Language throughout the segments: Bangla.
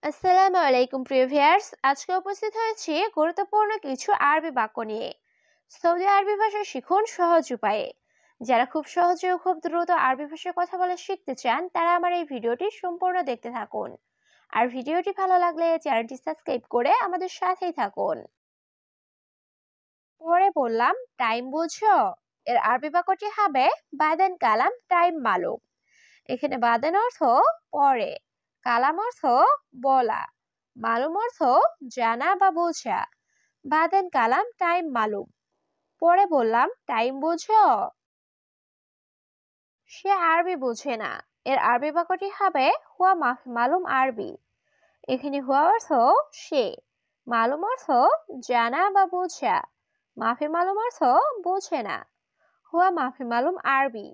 আসসালামু আলাইকুম প্রিয় ভিউয়ার্স, আজকে উপস্থিত হয়েছি গুরুত্বপূর্ণ কিছু আরবি বাক্য নিয়ে। সৌদি আরবি ভাষা শিখুন সহজ উপায়ে। যারা খুব সহজে ও খুব দ্রুত আরবি ভাষায় কথা বলা শিখতে চান তারা আমার এই ভিডিওটি সম্পূর্ণ দেখতে থাকুন। আর ভিডিওটি ভালো লাগলে চ্যানেলটি সাবস্ক্রাইব করে আমাদের সাথেই থাকুন। পরে বললাম টাইম বুঝছো, এর আরবি বাক্যটি হবে বাদেন কালাম টাইম মালুম। এখানে বাদেন অর্থ পরে, কালাম অর্থ বলা, মালুম অর্থ জানা বা বোঝা। বাদেন কালাম টাইম মালুম। পরে বললাম টাইম বুঝো, সে আরবি বোঝে না। এর আরবি বাক্যটি হবে হুয়া মালুম আরবি। এখানে হুয়া অর্থ সে, মালুম অর্থ জানা বা বোঝা, মাফি মালুম অর্থ বোঝে না। হুয়া মাফি মালুম আরবি,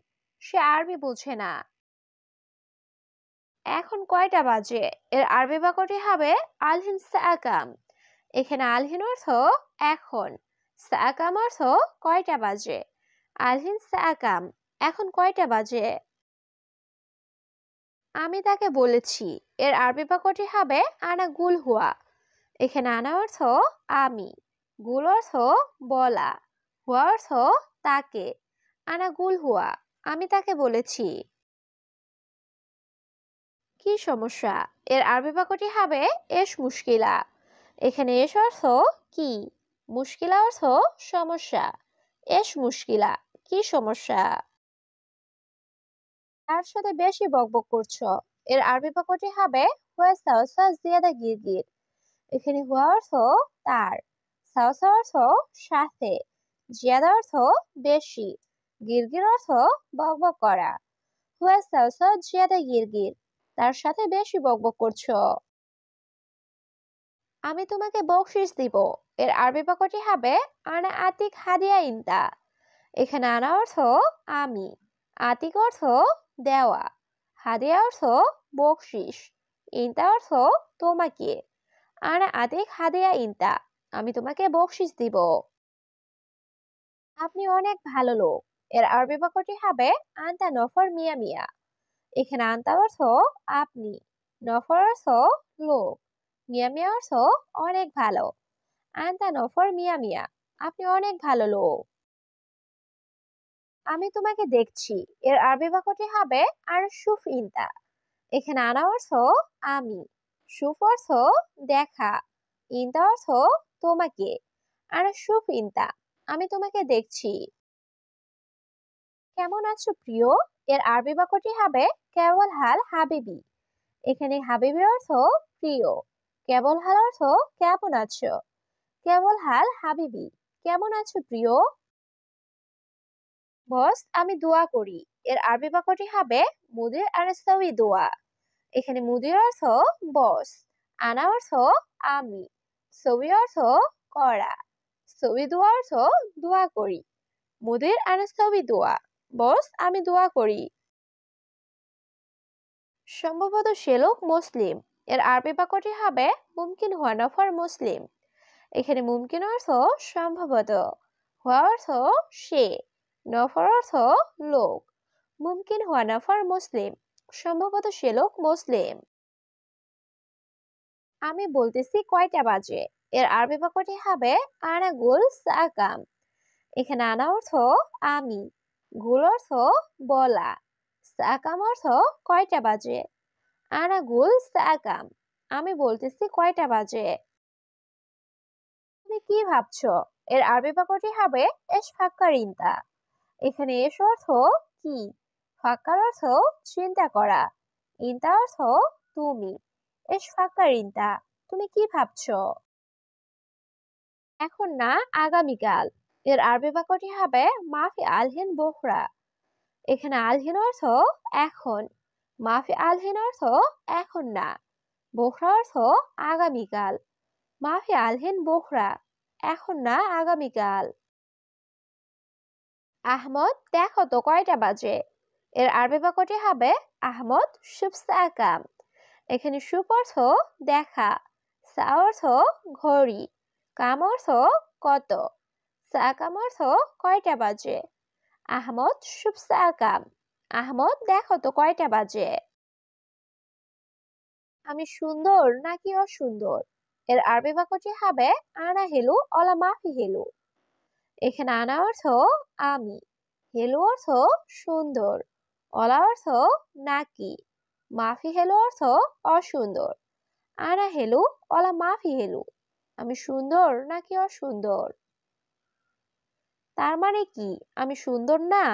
সে আরবি বোঝে না। এখন কয়টা বাজে, এর আরবি বাক্যটি হবে আলহিন সাকাম। এখানে আলহিন অর্থ এখন, সাকাম অর্থ কয়টা বাজে। আলহিন সাকাম, এখন কয়টা বাজে। আমি তাকে বলেছি, এর আরবি বাক্যটি হবে আনা গুল হুয়া। এখানে আনা অর্থ আমি, গুল অর্থ বলা, হুয়া অর্থ তাকে। আনা গুল হুয়া, আমি তাকে বলেছি। কি সমস্যা, এর আরবি বাক্যটি হবে এস মুশকিলা। এখানে এস অর্থ কি, মুশকিলা অর্থ সমস্যা। এস মুশকিলা, কি সমস্যা। তার সাথে বেশি বকবক করছো, এর আরবি বাক্যটি হবে হুয়া সাওসা জিয়াদা গিরগির। এখানে হুয়া অর্থ তার, সাওসা অর্থ সাথে, জিয়াদা অর্থ বেশি, গিরগির অর্থ বকবক করা। হুয়া সাওসা জিয়াদা গিরগির, তার সাথে বেশি বকবক করছো। আমি তোমাকে বকশিস দিব, এর আরবি বাক্যটি হবে আনা আতিক হাদিয়া ইনতা। এখানে আনা অর্থ আমি, আতিক অর্থ দেওয়া, হাদিয়া অর্থ বকশিস, ইনতা অর্থ তোমাকে। আনা আতিক হাদিয়া ইনতা, আমি তোমাকে বকশিস দিব। আপনি অনেক ভালো লোক, এর আরবি বাক্যটি হবে আনতা নফর মিয়া মিয়া। এখানে আনতা অর্থ আপনি, নফর অর্থ লোক, মিয়া মিয়া অর্থ অনেক ভালো। আনতা নফর মিয়া মিয়া, আপনি অনেক ভালো লোক। আমি তোমাকে দেখছি, এর আরবি বাক্যটি হবে আর সুফ ইনতা। এখানে আনা অর্থ আমি, সুফ অর্থ দেখা, ইনতা অর্থ তোমাকে। আর সুফ ইনতা, আমি তোমাকে দেখছি। কেমন আছো প্রিয়, এর আরবি বাক্যটি হবে কেবল হাল হাবিবি। এখানে হাবিবি অর্থ প্রিয়, কেবল হাল অর্থ কেমন আছো। কেবল হাল হাবিবি, কেমন আছো প্রিয়। বস আমি দোয়া করি, এর আরবি বাক্যটি হবে মুদির আনাস্তাউই দোয়া। এখানে মুদির অর্থ বস, আনা অর্থ আমি, সবি অর্থ করা, সবি দোয়া অর্থ দোয়া করি। মুদির আনাস্তাউই দোয়া, বস আমি দোয়া করি। সম্ভবত সে লোক মুসলিম, এর আরবি বাক্যটি হবে মুমকিন হুয়া নফর মুসলিম। এখানে মুমকিন অর্থ সম্ভবত, হুয়া অর্থ সে, নফর অর্থ লোক। মুমকিন হুয়া নফর মুসলিম, সম্ভবত সে লোক মুসলিম। আমি বলতেছি কয়টা বাজে, এর আরবি বাক্যটি হবে আনা গুল সাকাম। এখানে আনা অর্থ আমি, গুল অর্থ বলা, সাকাম অর্থ কয়টা বাজে। আনা গুল সাকাম, আমি বলতেছি কয়টা বাজে। তুমি কি ভাবছো, এর আরবি বাক্যটি হবে এস ফাক্কার ইনতা। এখানে এস অর্থ কি, ফাক্কার অর্থ চিন্তা করা, ইনতা অর্থ তুমি। এস ফাক্কার ইনতা, তুমি কি ভাবছো। এখন না, আগামীকাল, এর আরবি বাক্যটি হবে মাফি আলহিন বোখরা। এখানে আলহিন অর্থ এখন, মাফি আলহিন অর্থ এখন না, বোখরা অর্থ আগামীকাল। মাফি আলহিন বোখরা, এখন না আগামীকাল। আহমদ দেখো তো কয়টা বাজে, এর আরবি বাক্যটি হবে আহমদ শুভ সাকাম। এখানে শুভ অর্থ দেখা, সা অর্থ ঘড়ি, কাম অর্থ কত, সাকাম অর্থ কয়টা বাজে। আহমদ শুভ সাকাম, আহমদ দেখো তো কয়টা বাজে। আমি সুন্দর নাকি অসুন্দর? এর আরবি বাক্যটি হবে আনা হেলু অলা মাফি হেলু। এখানে আনা অর্থ আমি, হেলু অর্থ সুন্দর, অলা অর্থ নাকি, মাফি হেলু অর্থ অসুন্দর। আনা হেলু অলা মাফি হেলু, আমি সুন্দর নাকি অসুন্দর? তার মানে কি আমি সুন্দর না?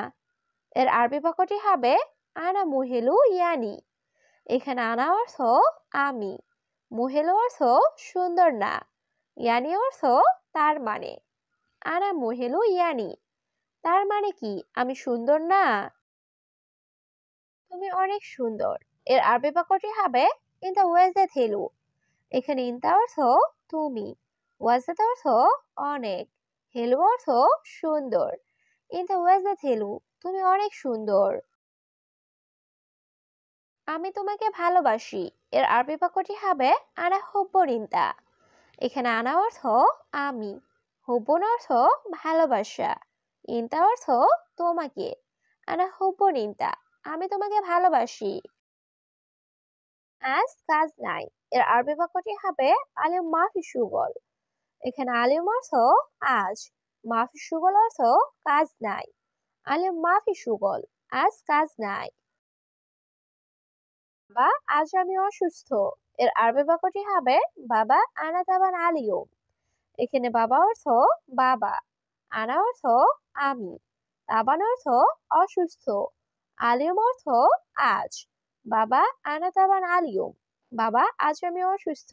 এর আরবি বাক্যটি হবে আনা মুহেলু ইয়ানি। এখানে আনা অর্থ আমি, মুহেলু অর্থ সুন্দর না, ইয়ানি অর্থ তার মানে। আনা মুহেলু ইয়ানি, তার মানে কি আমি সুন্দর না? তুমি অনেক সুন্দর। এর আরবি বাক্যটি হবে ইনতা ওয়াজেদ হেলু। এখানে ইনতা অর্থ তুমি, ওয়াজেদ অর্থ অনেক, হেলু অর্থ সুন্দর। ইনতা ওয়াজেদ হেলু, তুমি অনেক সুন্দর। আমি তোমাকে ভালোবাসি। এর আরবি বাক্যটি হবে আনা হুব্বুন ইনতা। এখানে আনা অর্থ আমি, হুব্বুন অর্থ ভালোবাসা, ইনতা অর্থ তোমাকে। আনা হুব্বুন ইনতা, আমি তোমাকে ভালোবাসি। আজ কাজ নাই। এর আরবি বাক্যটি হবে আলিম মাফি সুগল। এখানে আলিম অর্থ আজ, মাফি সুগল অর্থ কাজ নাই। আলিম মাফি সুগল, আজ কাজ নাই। বা আজ আমি অসুস্থ। এর আরবি বাক্যটি হবে বাবা আনা তাবান আলিয়ম। এখানে বাবা অর্থ বাবা, আনা অর্থ আমি, তাবান অর্থ অসুস্থ, আলিয়ম অর্থ আজ। বাবা আনা তাবান আলিয়ম, বাবা আজ আমি অসুস্থ।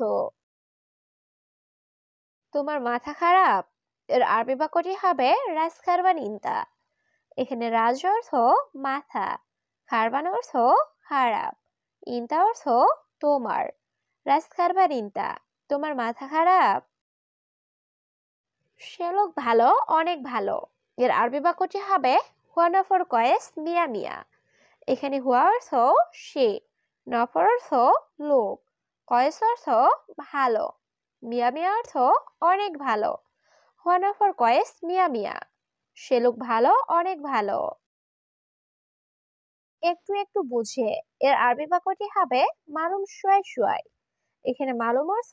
তোমার মাথা খারাপ? এর আরবি বাক্যটি হবে রাজ খারবান ইনতা। এখানে রাজ অর্থ মাথা, খারবান অর্থ খারাপ, ইনতা অর্থ তোমার। রাজ খারবান ইনতা, তোমার মাথা খারাপ? সে লোক ভালো, অনেক ভালো। এর আরবি বাক্যটি হবে হুয়া নফর কয়েস মিয়া মিয়া। এখানে হুয়া অর্থ সে, নফর অর্থ লোক, কয়েস অর্থ ভালো, মিয়া মিয়া অর্থ অনেক ভালো। হুয়া নফর কয়েস মিয়া মিয়া, সে লোক ভালো, অনেক ভালো। একটু একটু বুঝে। এর আরবি বাক্যটি হবে মালুম শুয়াই শুয়াই। এখানে মালুম অর্থ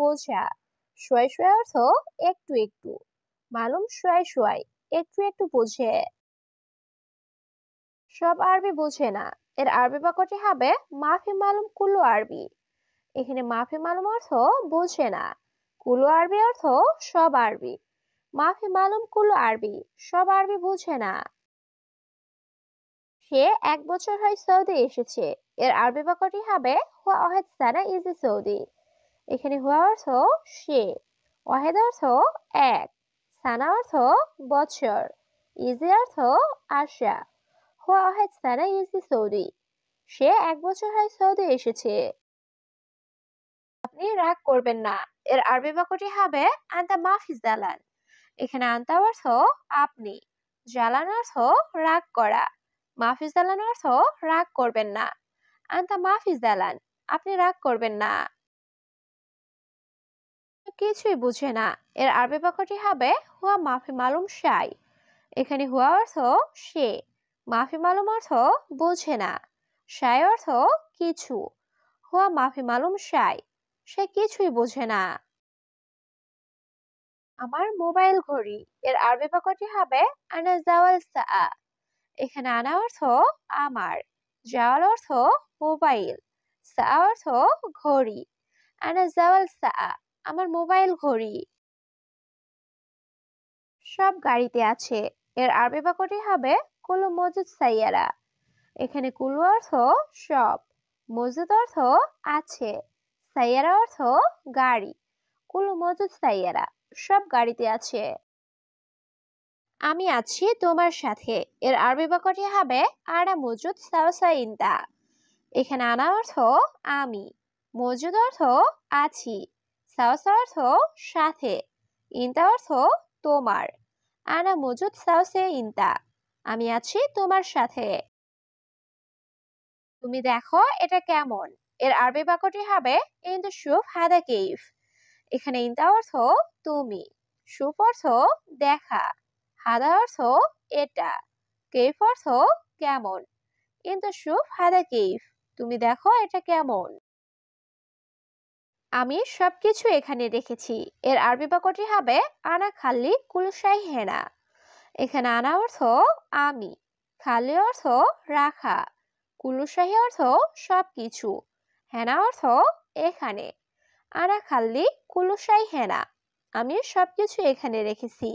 বোঝা, শুয়াই শুয়াই অর্থ একটু একটু। মালুম শুয়াই শুয়াই, একটু একটু বুঝে। সব আরবি বুঝে না। এর আরবি বাক্যটি হবে মাফি মালুম কুল্লু আরবি। এখানে মাফি মালুম অর্থ বুঝে না, কুল্লু আরবি অর্থ সব আরবি। মাফি মালুম কুল্লু আরবি, সব আরবি বুঝে না। সে 1 বছর হয় সৌদি এসেছে। এর আরবি বাক্যটি হবে হুয়া ওয়াহেদ সানা ইজি সৌদি। এখানে হুয়া অর্থ সে, ওয়াহেদ অর্থ এক, সানা অর্থ বছর, ইজি অর্থ আসা। হুয়া ওয়াহেদ সানা ইজি সৌদি, সে 1 বছর হয় সৌদি এসেছে। আপনি রাগ করবেন না। এর আরবি বাক্যটি হবে আন্তা মাফি জালান। এখানে আন্তা অর্থ আপনি, জালান অর্থ রাগ করা, মাফি জালান অর্থ রাগ করবেন না। আন্তা মাফি জালান, আপনি রাগ করবেন না। কিছুই বুঝে না। এর আরবি বাক্যটি হবে হুয়া মাফি মালুম শাই। এখানে হুয়া অর্থ সে, মাফি মালুম অর্থ বোঝে না, শাই অর্থ কিছু। হুয়া মাফি মালুম শাই, সে কিছুই বোঝে না। আমার মোবাইল ঘড়ি। এর আরবি বাক্যটি হবে আনা জাওয়াল সাআ। এখানে আনা অর্থ আমার, জাওয়াল অর্থ মোবাইল, সাআ অর্থ ঘড়ি। আনা জাওয়াল সাআ, আমার মোবাইল ঘড়ি। সব গাড়িতে আছে। এর আরবি বাক্যটি হবে কুল্লু মজুদ সাইয়ারা। এখানে কুল্লু অর্থ সব, মজুদ অর্থ আছে, সাইয়ারা অর্থ গাড়ি। কুল্লু মজুদ সাইয়ারা, সব গাড়িতে আছে। আমি আছি তোমার সাথে। এর আরবি বাক্যটি হবে আনা মজুদ সাওসা ইনতা। এখানে আনা অর্থ আমি, মজুদ অর্থ আছি, সাওসা অর্থ সাথে, ইনতা অর্থ তোমার। আনা মজুদ সাওসে ইনতা, আমি আছি তোমার সাথে। তুমি দেখো এটা কেমন। এর আরবি বাক্যটি হবে ইনতা শুফ হাদা কেইফ। এখানে ইনতা অর্থ তুমি, শুফ অর্থ দেখা, হাদা অর্থ এটা, কেইফ অর্থ কেমন। ইনতা শুফ হাদা কেইফ, তুমি দেখো এটা কেমন। আমি সবকিছু এখানে রেখেছি। এর আরবি বাক্যটি হবে আনা খাল্লি কুলশাই হেনা। এখানে আনা অর্থ আমি, খালি অর্থ রাখা, কুলুশাহি অর্থ সবকিছু, হেনা অর্থ এখানে। আনা খাল্লি কুলুশাই হেনা, আমি সবকিছু এখানে রেখেছি।